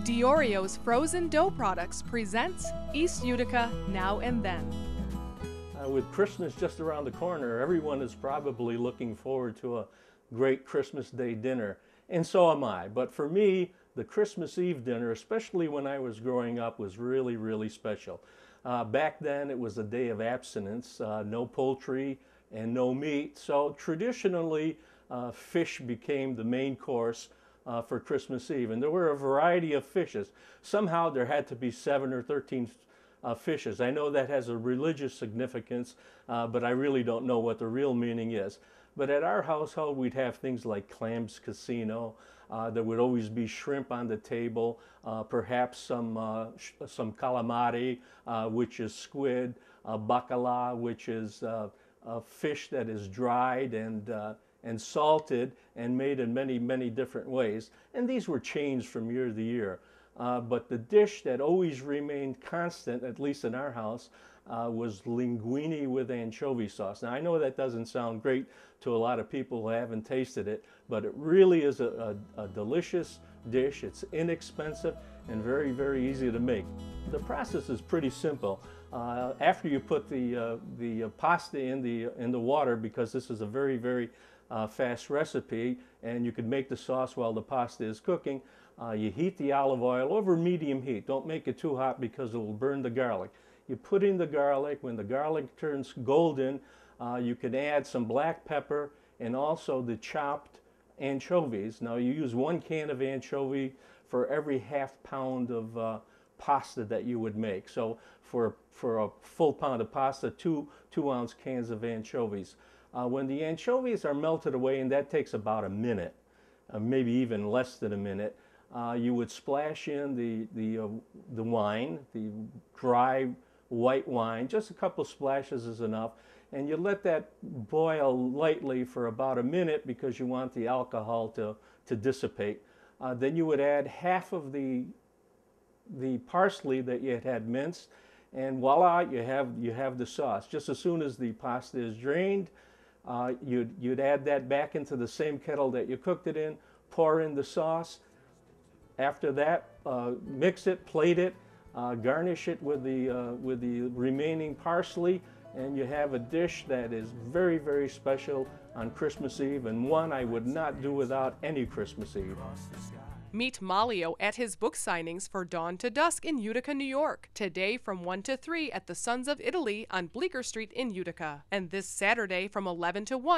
Diorio's frozen dough products presents East Utica Now and Then. With Christmas just around the corner, everyone is probably looking forward to a great Christmas Day dinner, and so am I. But for me, the Christmas Eve dinner, especially when I was growing up, was really, really special. Back then, it was a day of abstinence, no poultry and no meat. So traditionally, fish became the main course for Christmas Eve. And there were a variety of fishes. Somehow there had to be 7 or 13 fishes. I know that has a religious significance, but I really don't know what the real meaning is. But at our household, we'd have things like clams casino. There would always be shrimp on the table, perhaps some calamari, which is squid, bacala, which is a fish that is dried and salted and made in many, many different ways. And these were changed from year to year. But the dish that always remained constant, at least in our house, was linguine with anchovy sauce. Now, I know that doesn't sound great to a lot of people who haven't tasted it, but it really is a delicious dish. It's inexpensive and very, very easy to make. The process is pretty simple. After you put the pasta in the water, because this is a very, very fast recipe, and you can make the sauce while the pasta is cooking, you heat the olive oil over medium heat. Don't make it too hot because it will burn the garlic. You put in the garlic. When the garlic turns golden, you can add some black pepper and also the chopped anchovies. Now, you use 1 can of anchovy for every ½ pound of pasta that you would make. So for a full pound of pasta, 2-ounce cans of anchovies. When the anchovies are melted away, and that takes about a minute, maybe even less than a minute, you would splash in the wine, the dry white wine. Just a couple splashes is enough, and you let that boil lightly for about a minute because you want the alcohol to dissipate. Then you would add half of the parsley that you had minced, and voila, you have the sauce. Just as soon as the pasta is drained, you'd add that back into the same kettle that you cooked it in, pour in the sauce. After that, mix it, plate it, garnish it with the remaining parsley, and you have a dish that is very, very special on Christmas Eve, and one I would not do without any Christmas Eve. Meet Malio at his book signings for Dawn to Dusk in Utica, New York, today from 1 to 3 at the Sons of Italy on Bleecker Street in Utica, and this Saturday from 11 to 1